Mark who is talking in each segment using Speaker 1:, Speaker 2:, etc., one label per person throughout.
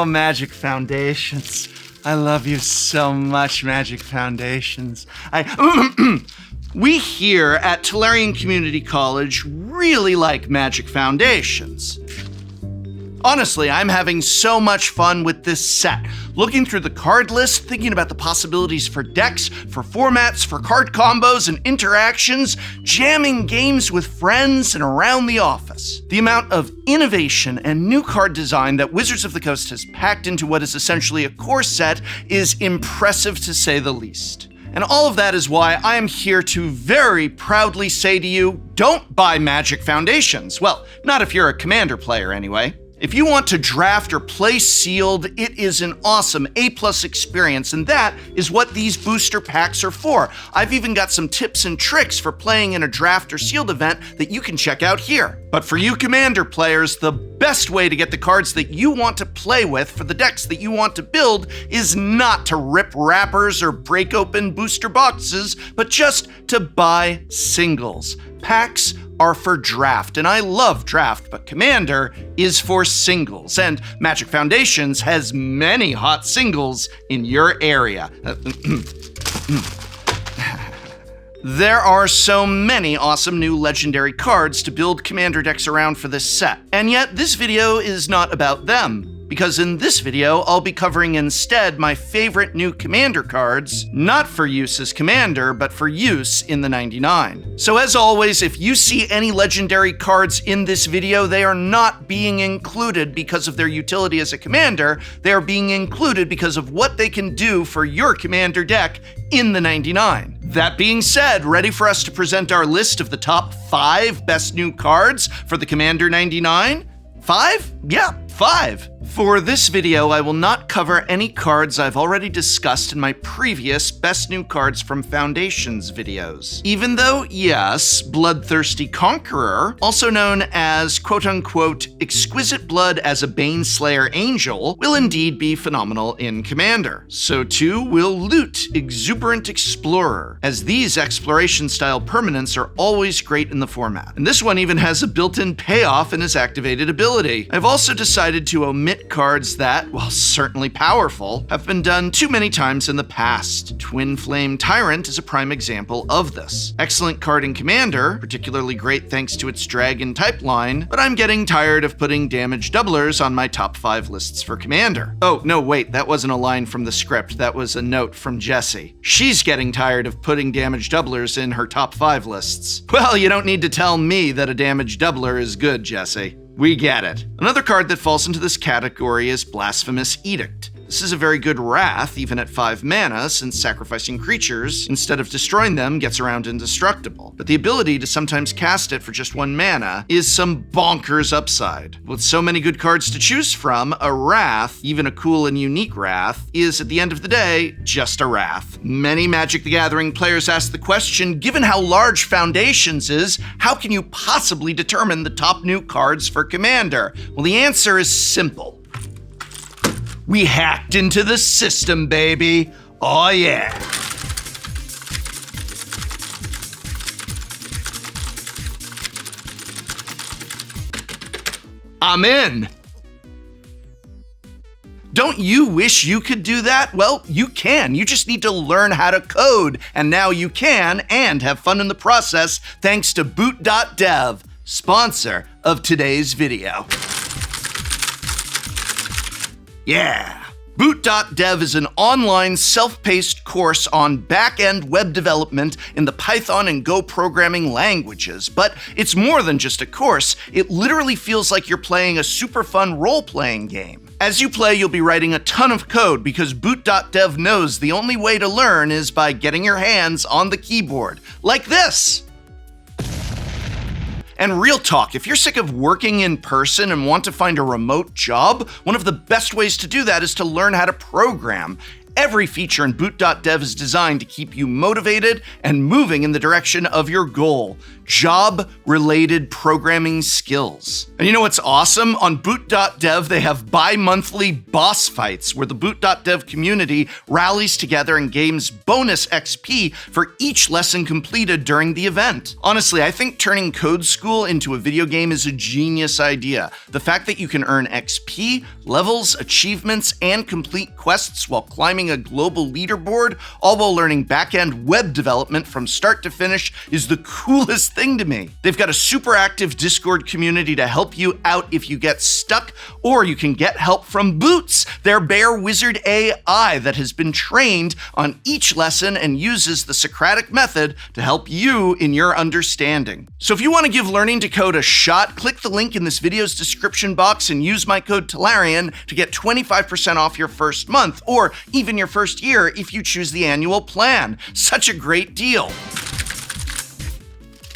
Speaker 1: Magic Foundations. I love you so much, Magic Foundations. We here at Tolarian Community College really like Magic Foundations. Honestly, I'm having so much fun with this set. Looking through the card list, thinking about the possibilities for decks, for formats, for card combos and interactions, jamming games with friends and around the office. The amount of innovation and new card design that Wizards of the Coast has packed into what is essentially a core set is impressive to say the least. And all of that is why I am here to very proudly say to you, don't buy Magic Foundations. Well, not if you're a Commander player anyway. If you want to draft or play sealed, it is an awesome A+ experience, and that is what these booster packs are for. I've even got some tips and tricks for playing in a draft or sealed event that you can check out here. But for you Commander players, the best way to get the cards that you want to play with for the decks that you want to build is not to rip wrappers or break open booster boxes, but just to buy singles. Packs are for draft, and I love draft, but Commander is for singles, and Magic Foundations has many hot singles in your area. There are so many awesome new legendary cards to build Commander decks around for this set, and yet this video is not about them. Because in this video, I'll be covering instead my favorite new Commander cards, not for use as Commander, but for use in the 99. So as always, if you see any legendary cards in this video, they are not being included because of their utility as a Commander, they are being included because of what they can do for your Commander deck in the 99. That being said, ready for us to present our list of the top 5 best new cards for the Commander 99? 5? Yeah, 5. For this video, I will not cover any cards I've already discussed in my previous Best New Cards from Foundations videos. Even though, yes, Bloodthirsty Conqueror, also known as quote-unquote exquisite blood as a Baneslayer Angel, will indeed be phenomenal in Commander. So too will Loot Exuberant Explorer, as these exploration-style permanents are always great in the format. And this one even has a built-in payoff in his activated ability. I've also decided to omit cards that, while certainly powerful, have been done too many times in the past. Twin Flame Tyrant is a prime example of this. Excellent card in Commander, particularly great thanks to its dragon type line, but I'm getting tired of putting damage doublers on my top 5 lists for Commander. Oh, no, wait, that wasn't a line from the script, that was a note from Jessie. She's getting tired of putting damage doublers in her top 5 lists. Well, you don't need to tell me that a damage doubler is good, Jessie. We get it. Another card that falls into this category is Blasphemous Edict. This is a very good Wrath, even at 5 mana, since sacrificing creatures, instead of destroying them, gets around indestructible. But the ability to sometimes cast it for just 1 mana is some bonkers upside. With so many good cards to choose from, a Wrath, even a cool and unique Wrath, is at the end of the day, just a Wrath. Many Magic the Gathering players ask the question, given how large Foundations is, how can you possibly determine the top new cards for Commander? Well, the answer is simple. We hacked into the system, baby. Oh yeah. I'm in. Don't you wish you could do that? Well, you can. You just need to learn how to code. And now you can, and have fun in the process, thanks to Boot.dev, sponsor of today's video. Yeah. Boot.dev is an online self-paced course on back-end web development in the Python and Go programming languages, but it's more than just a course. It literally feels like you're playing a super fun role-playing game. As you play, you'll be writing a ton of code because Boot.dev knows the only way to learn is by getting your hands on the keyboard, like this. And real talk, if you're sick of working in person and want to find a remote job, one of the best ways to do that is to learn how to program. Every feature in boot.dev is designed to keep you motivated and moving in the direction of your goal: job-related programming skills. And you know what's awesome? On boot.dev, they have bi-monthly boss fights where the boot.dev community rallies together and gains bonus XP for each lesson completed during the event. Honestly, I think turning Code School into a video game is a genius idea. The fact that you can earn XP, levels, achievements, and complete quests while climbing a global leaderboard, all while learning back-end web development from start to finish, is the coolest thing to me. They've got a super active Discord community to help you out if you get stuck, or you can get help from Boots, their bear wizard AI that has been trained on each lesson and uses the Socratic method to help you in your understanding. So if you want to give learning to code a shot, click the link in this video's description box and use my code Tellarian to get 25% off your first month, or even your first year if you choose the annual plan. Such a great deal.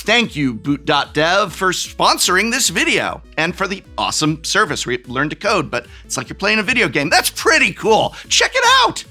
Speaker 1: Thank you, boot.dev, for sponsoring this video and for the awesome service where you learn to code, but it's like you're playing a video game. That's pretty cool. Check it out.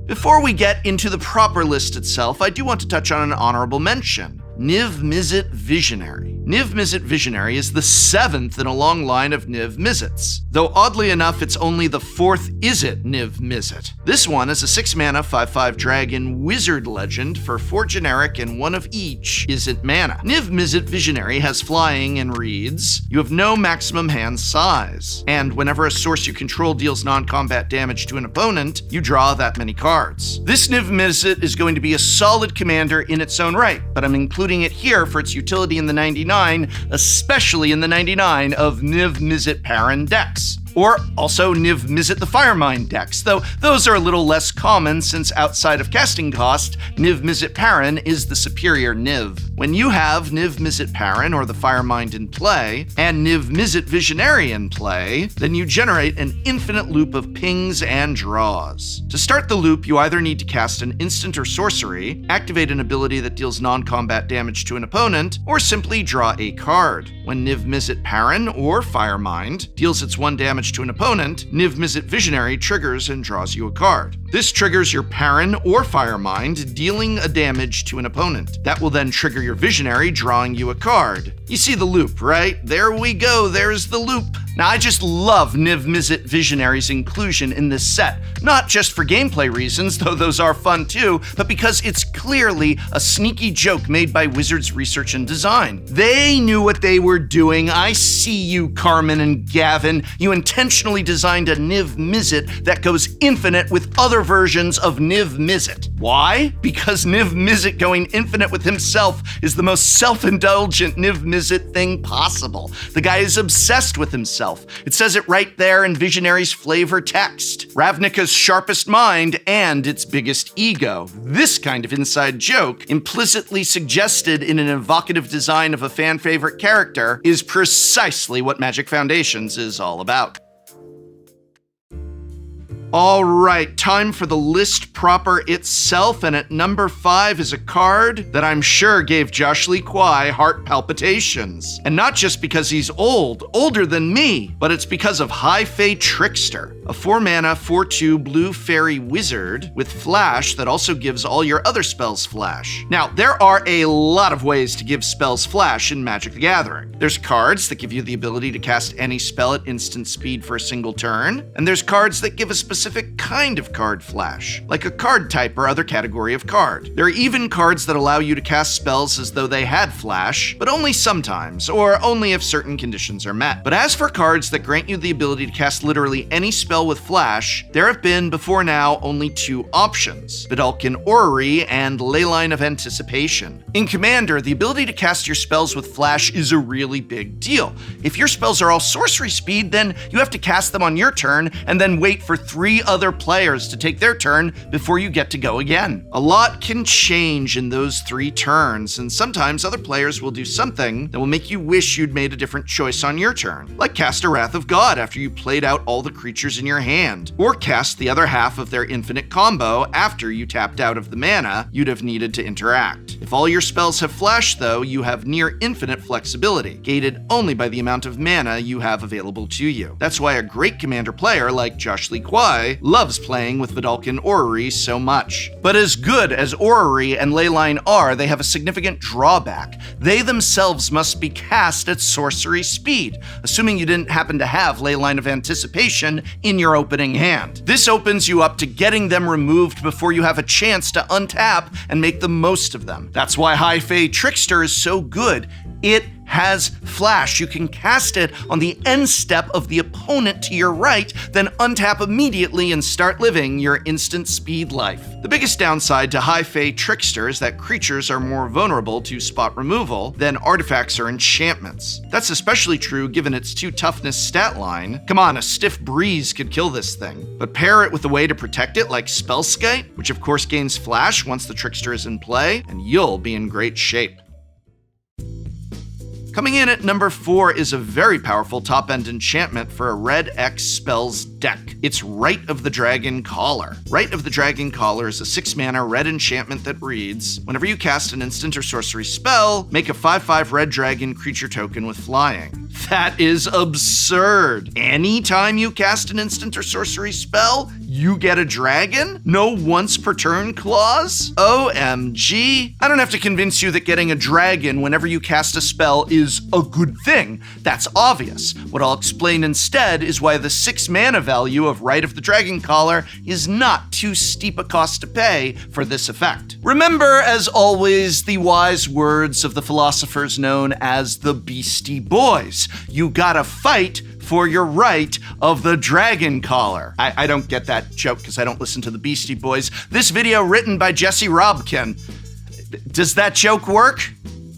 Speaker 1: Before we get into the proper list itself, I do want to touch on an honorable mention: Niv Mizzet Visionary. Niv Mizzet Visionary is the 7th in a long line of Niv Mizzets, though oddly enough, it's only the 4th Izzet Niv Mizzet. This one is a 6-mana 5/5 dragon wizard legend for 4 generic and 1 of each Izzet mana. Niv Mizzet Visionary has flying and reads: you have no maximum hand size, and whenever a source you control deals non-combat damage to an opponent, you draw that many cards. This Niv Mizzet is going to be a solid commander in its own right, but I'm including it here for its utility in the 99, especially in the 99 of Niv Mizzet Parren decks. Or also Niv Mizzet the Firemind decks, though those are a little less common since outside of casting cost, Niv Mizzet Parren is the superior Niv. When you have Niv Mizzet Parren or the Firemind in play, and Niv Mizzet Visionary in play, then you generate an infinite loop of pings and draws. To start the loop, you either need to cast an instant or sorcery, activate an ability that deals non-combat damage to an opponent, or simply draw a card. When Niv Mizzet Parren or Firemind deals its 1 damage to an opponent, Niv Mizzet Visionary triggers and draws you a card. This triggers your Parren or Firemind, dealing a damage to an opponent. That will then trigger your Visionary, drawing you a card. You see the loop, right? There we go, there's the loop. Now, I just love Niv Mizzet Visionary's inclusion in this set, not just for gameplay reasons, though those are fun too, but because it's clearly a sneaky joke made by Wizards Research and Design. They knew what they were doing. I see you, Carmen and Gavin. You intentionally designed a Niv Mizzet that goes infinite with other versions of Niv Mizzet. Why? Because Niv Mizzet going infinite with himself is the most self-indulgent Niv Mizzet thing possible. The guy is obsessed with himself. It says it right there in Visionary's flavor text. Ravnica's sharpest mind and its biggest ego. This kind of inside joke, implicitly suggested in an evocative design of a fan-favorite character, is precisely what Magic Foundations is all about. All right, time for the list proper itself, and at number 5 is a card that I'm sure gave Josh Lee Kwai heart palpitations. And not just because he's older than me, but it's because of High Fae Trickster, a 4-mana 4/2 blue fairy wizard with flash that also gives all your other spells flash. Now, there are a lot of ways to give spells flash in Magic the Gathering. There's cards that give you the ability to cast any spell at instant speed for a single turn, and there's cards that give a specific kind of card flash, like a card type or other category of card. There are even cards that allow you to cast spells as though they had flash, but only sometimes, or only if certain conditions are met. But as for cards that grant you the ability to cast literally any spell with flash, there have been, before now, only 2 options: Vedalken Orrery and Leyline of Anticipation. In Commander, the ability to cast your spells with flash is a really big deal. If your spells are all sorcery speed, then you have to cast them on your turn and then wait for 3 other players to take their turn before you get to go again. A lot can change in those 3 turns, and sometimes other players will do something that will make you wish you'd made a different choice on your turn, like cast a Wrath of God after you played out all the creatures in your hand, or cast the other half of their infinite combo after you tapped out of the mana you'd have needed to interact. If all your spells have flash, though, you have near infinite flexibility, gated only by the amount of mana you have available to you. That's why a great commander player like Josh Lee Kwai loves playing with Vedalken Orrery so much. But as good as Orrery and Leyline are, they have a significant drawback. They themselves must be cast at sorcery speed, assuming you didn't happen to have Leyline of Anticipation in your opening hand. This opens you up to getting them removed before you have a chance to untap and make the most of them. That's why High Fae Trickster is so good. It has flash. You can cast it on the end step of the opponent to your right, then untap immediately and start living your instant speed life. The biggest downside to High Fae Trickster is that creatures are more vulnerable to spot removal than artifacts or enchantments. That's especially true given its 2 toughness stat line. Come on, a stiff breeze could kill this thing. But pair it with a way to protect it like Spellskite, which of course gains flash once the Trickster is in play, and you'll be in great shape. Coming in at number 4 is a very powerful top-end enchantment for a red X spells deck. It's Rite of the Dragon Caller. Rite of the Dragon Caller is a 6-mana red enchantment that reads, whenever you cast an instant or sorcery spell, make a 5/5 red dragon creature token with flying. That is absurd. Anytime you cast an instant or sorcery spell, you get a dragon? No once per turn clause? OMG. I don't have to convince you that getting a dragon whenever you cast a spell is a good thing. That's obvious. What I'll explain instead is why the 6 mana value of Rite of the Dragon Caller is not too steep a cost to pay for this effect. Remember, as always, the wise words of the philosophers known as the Beastie Boys. You gotta fight for your Rite of the Dragon Caller. I don't get that joke because I don't listen to the Beastie Boys. This video written by Jesse Robkin. Does that joke work?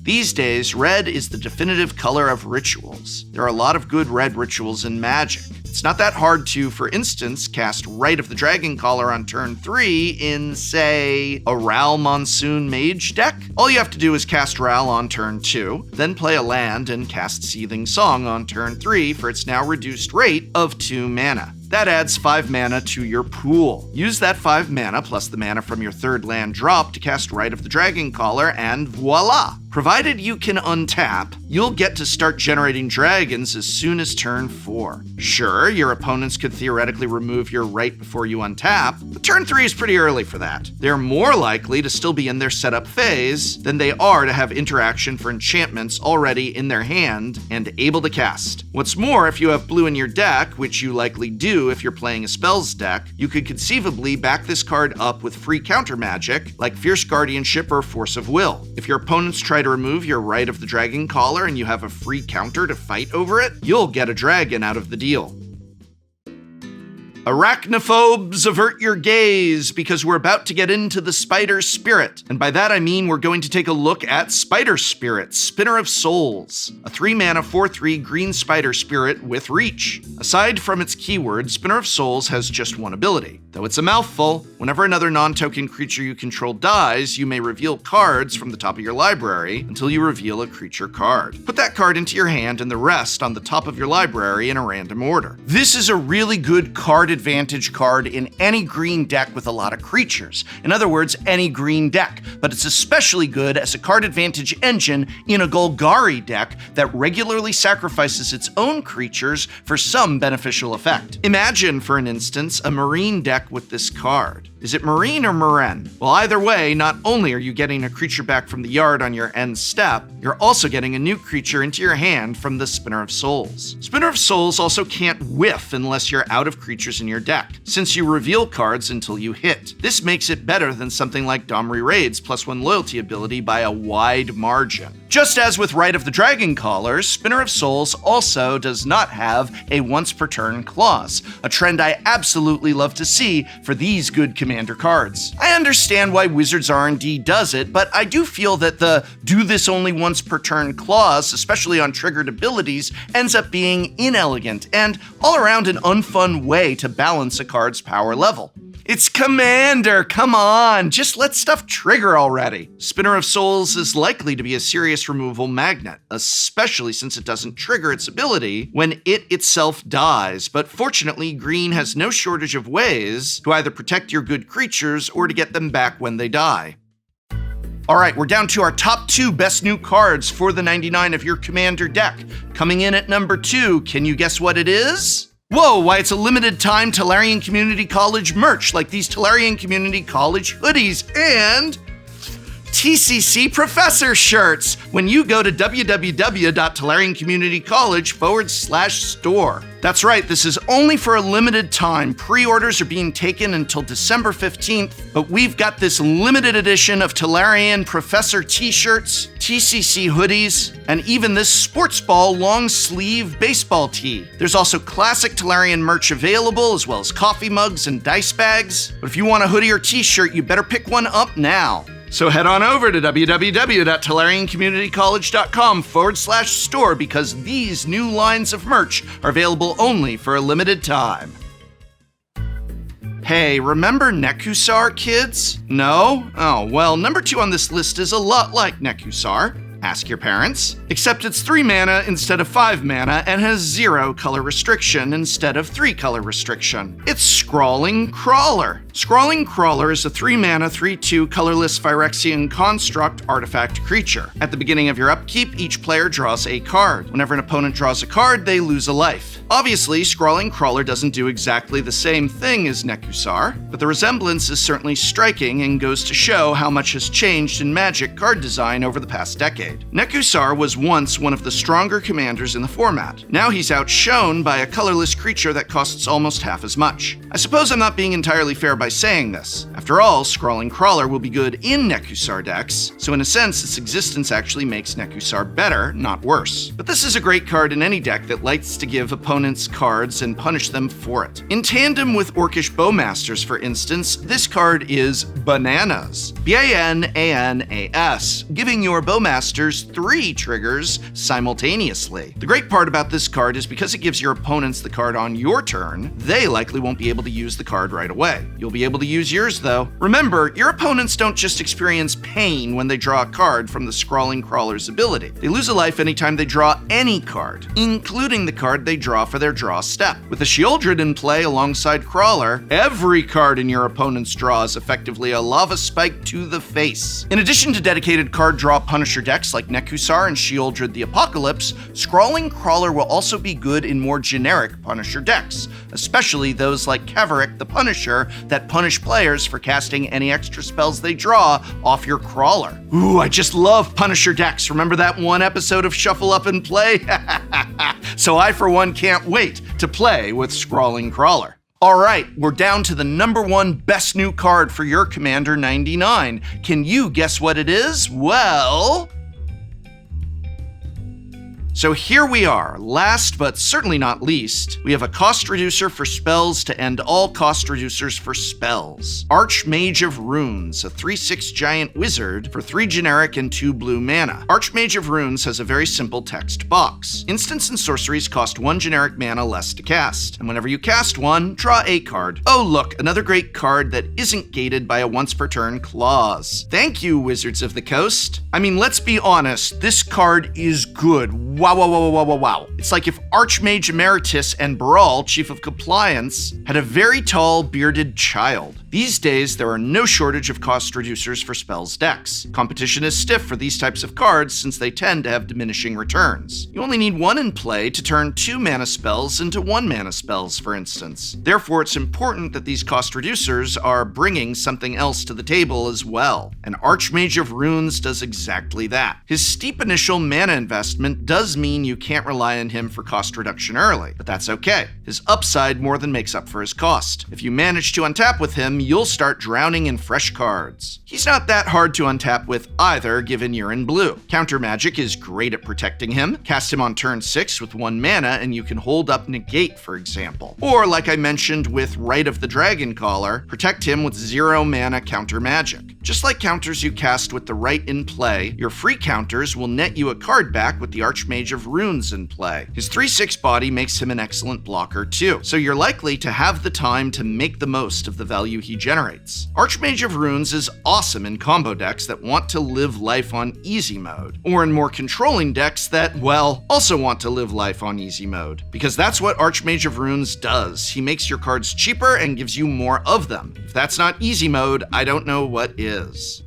Speaker 1: These days, red is the definitive color of rituals. There are a lot of good red rituals in Magic. It's not that hard to, for instance, cast Rite of the Dragon Caller on turn 3 in, say, a Ral Monsoon Mage deck. All you have to do is cast Ral on turn 2, then play a land and cast Seething Song on turn 3 for its now reduced rate of 2 mana. That adds 5 mana to your pool. Use that 5 mana plus the mana from your 3rd land drop to cast Rite of the Dragon Caller, and voila! Provided you can untap, you'll get to start generating dragons as soon as turn 4. Sure, your opponents could theoretically remove your Rite before you untap, but turn 3 is pretty early for that. They're more likely to still be in their setup phase than they are to have interaction for enchantments already in their hand and able to cast. What's more, if you have blue in your deck, which you likely do if you're playing a spells deck, you could conceivably back this card up with free counter magic like Fierce Guardianship or Force of Will. If your opponents try to remove your Rite of the Dragon Caller and you have a free counter to fight over it, you'll get a dragon out of the deal. Arachnophobes, avert your gaze, because we're about to get into the Spider Spirit. And by that I mean we're going to take a look at Spider Spirit, Spinner of Souls, a 3-mana 4/3 green Spider Spirit with reach. Aside from its keyword, Spinner of Souls has just one ability. Though it's a mouthful, whenever another non-token creature you control dies, you may reveal cards from the top of your library until you reveal a creature card. Put that card into your hand and the rest on the top of your library in a random order. This is a really good card advantage card in any green deck with a lot of creatures. In other words, any green deck. But it's especially good as a card advantage engine in a Golgari deck that regularly sacrifices its own creatures for some beneficial effect. Imagine, for an instance, a marine deck with this card. Is it Marine or Maren? Well, either way, not only are you getting a creature back from the yard on your end step, you're also getting a new creature into your hand from the Spinner of Souls. Spinner of Souls also can't whiff unless you're out of creatures in your deck, since you reveal cards until you hit. This makes it better than something like Domri Raid's +1 loyalty ability by a wide margin. Just as with Rite of the Dragon Caller, Spinner of Souls also does not have a once per turn clause, a trend I absolutely love to see for these good commander cards. I understand why Wizards R&D does it, but I do feel that the do this only once per turn clause, especially on triggered abilities, ends up being inelegant and all around an unfun way to balance a card's power level. It's Commander, come on, just let stuff trigger already. Spinner of Souls is likely to be a serious face removal magnet, especially since it doesn't trigger its ability when it itself dies. But fortunately, green has no shortage of ways to either protect your good creatures or to get them back when they die. Alright, we're down to our top 2 best new cards for the 99 of your Commander deck. Coming in at number 2, can you guess what it is? Whoa, why it's a limited time Tolarian Community College merch, like these Tolarian Community College hoodies and TCC Professor shirts when you go to www.tolariancommunitycollege/store. That's right, this is only for a limited time. Pre-orders are being taken until December 15th, but we've got this limited edition of Tolarian Professor t-shirts, TCC hoodies, and even this sports ball long sleeve baseball tee. There's also classic Tolarian merch available, as well as coffee mugs and dice bags. But if you want a hoodie or t-shirt, you better pick one up now. So head on over to www.tolariancommunitycollege.com/store because these new lines of merch are available only for a limited time. Hey, remember Nekusar, kids? No? Oh, well, number 2 on this list is a lot like Nekusar. Ask your parents. Except it's 3 mana instead of 5 mana and has 0 color restriction instead of 3 color restriction. It's Scrawling Crawler. Scrawling Crawler is a 3 mana, 3/2 colorless Phyrexian construct artifact creature. At the beginning of your upkeep, each player draws a card. Whenever an opponent draws a card, they lose a life. Obviously, Scrawling Crawler doesn't do exactly the same thing as Nekusar, but the resemblance is certainly striking and goes to show how much has changed in Magic card design over the past decade. Nekusar was once one of the stronger commanders in the format. Now he's outshone by a colorless creature that costs almost half as much. I suppose I'm not being entirely fair by saying this. After all, Scrawling Crawler will be good in Nekusar decks, so in a sense, its existence actually makes Nekusar better, not worse. But this is a great card in any deck that likes to give opponents cards and punish them for it. In tandem with Orcish Bowmasters, for instance, this card is Bananas. Bananas, giving your Bowmasters 3 triggers simultaneously. The great part about this card is because it gives your opponents the card on your turn, they likely won't be able to use the card right away. You'll be able to use yours though. Remember, your opponents don't just experience pain when they draw a card from the Scrawling Crawler's ability. They lose a life anytime they draw any card, including the card they draw for their draw step. With the Sheoldred in play alongside Crawler, every card in your opponent's draw is effectively a lava spike to the face. In addition to dedicated card draw Punisher decks like Nekusar and Sheoldred the Apocalypse, Scrawling Crawler will also be good in more generic Punisher decks, especially those like Kaverick the Punisher that punish players for casting any extra spells they draw off your Crawler. Ooh, I just love Punisher decks. Remember that one episode of Shuffle Up and Play? So I, for one, can't wait to play with Scrawling Crawler. Alright, we're down to the number 1 best new card for your Commander 99. Can you guess what it is? Well, so here we are. Last but certainly not least, we have a cost reducer for spells to end all cost reducers for spells. Mage of Ras, a 3/6 giant wizard for 3 generic and 2 blue mana. Mage of Ras has a very simple text box. Instants and sorceries cost 1 generic mana less to cast, and whenever you cast one, draw a card. Oh look, another great card that isn't gated by a once per turn clause. Thank you, Wizards of the Coast. I mean, let's be honest, this card is good. Wow. It's like if Archmage Emeritus and Baral, Chief of Compliance, had a very tall, bearded child. These days, there are no shortage of cost reducers for spells decks. Competition is stiff for these types of cards since they tend to have diminishing returns. You only need 1 in play to turn 2 mana spells into 1 mana spells, for instance. Therefore, it's important that these cost reducers are bringing something else to the table as well. And Archmage of Ras does exactly that. His steep initial mana investment does mean you can't rely on him for cost reduction early, but that's okay. His upside more than makes up for his cost. If you manage to untap with him, you'll start drowning in fresh cards. He's not that hard to untap with either, given you're in blue. Counter magic is great at protecting him. Cast him on turn 6 with 1 mana and you can hold up negate, for example. Or like I mentioned with Rite of the Dragon Caller, protect him with 0 mana counter magic. Just like counters you cast with the Rite in play, your free counters will net you a card back with the Archmage of Ras in play. His 3/6 body makes him an excellent blocker too, so you're likely to have the time to make the most of the value he he generates. Archmage of Runes is awesome in combo decks that want to live life on easy mode, or in more controlling decks that, well, also want to live life on easy mode. Because that's what Archmage of Runes does. He makes your cards cheaper and gives you more of them. If that's not easy mode, I don't know what is.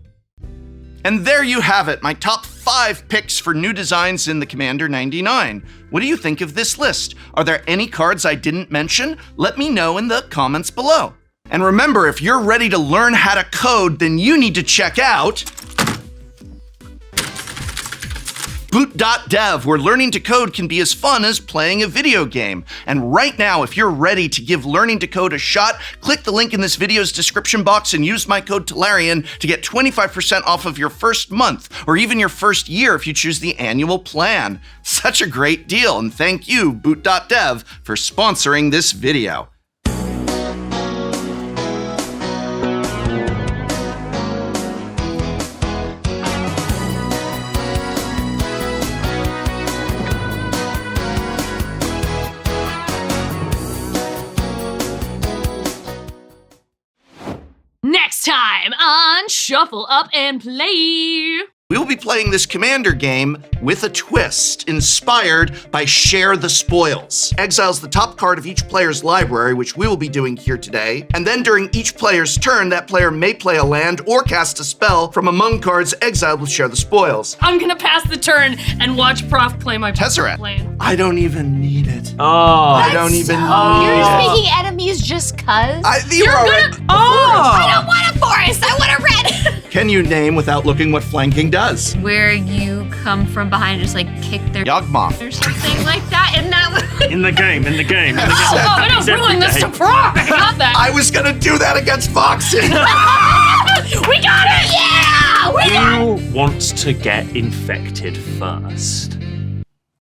Speaker 1: And there you have it, my top 5 picks for new designs in the Commander 99. What do you think of this list? Are there any cards I didn't mention? Let me know in the comments below. And remember, if you're ready to learn how to code, then you need to check out Boot.dev, where learning to code can be as fun as playing a video game. And right now, if you're ready to give learning to code a shot, click the link in this video's description box and use my code Tolarian to get 25% off of your first month, or even your first year if you choose the annual plan. Such a great deal, and thank you, Boot.dev, for sponsoring this video.
Speaker 2: Next time on Shuffle Up and Play.
Speaker 1: We will be playing this Commander game with a twist, inspired by Share the Spoils. Exiles the top card of each player's library, which we will be doing here today, and then during each player's turn, that player may play a land or cast a spell from among cards exiled with Share the Spoils.
Speaker 2: I'm gonna pass the turn and watch Prof play my
Speaker 1: Tezzeret.
Speaker 2: plan.
Speaker 1: I don't even need it.
Speaker 3: Oh.
Speaker 1: I don't even need
Speaker 4: You're
Speaker 1: it.
Speaker 4: making enemies just cuz?
Speaker 1: You're already-
Speaker 4: I don't want a forest, I want a red!
Speaker 1: Can you name without looking what flanking does?
Speaker 4: Where you come from behind and just like kick their
Speaker 1: Yawgmoth.
Speaker 4: or something like that, and that was
Speaker 3: In the game.
Speaker 2: Oh, I don't
Speaker 3: It's every
Speaker 2: ruin this
Speaker 3: day.
Speaker 2: to Prof. I got that.
Speaker 1: I was gonna do that against Foxy.
Speaker 2: We got it! Yeah! We got it!
Speaker 3: Who wants to get infected first?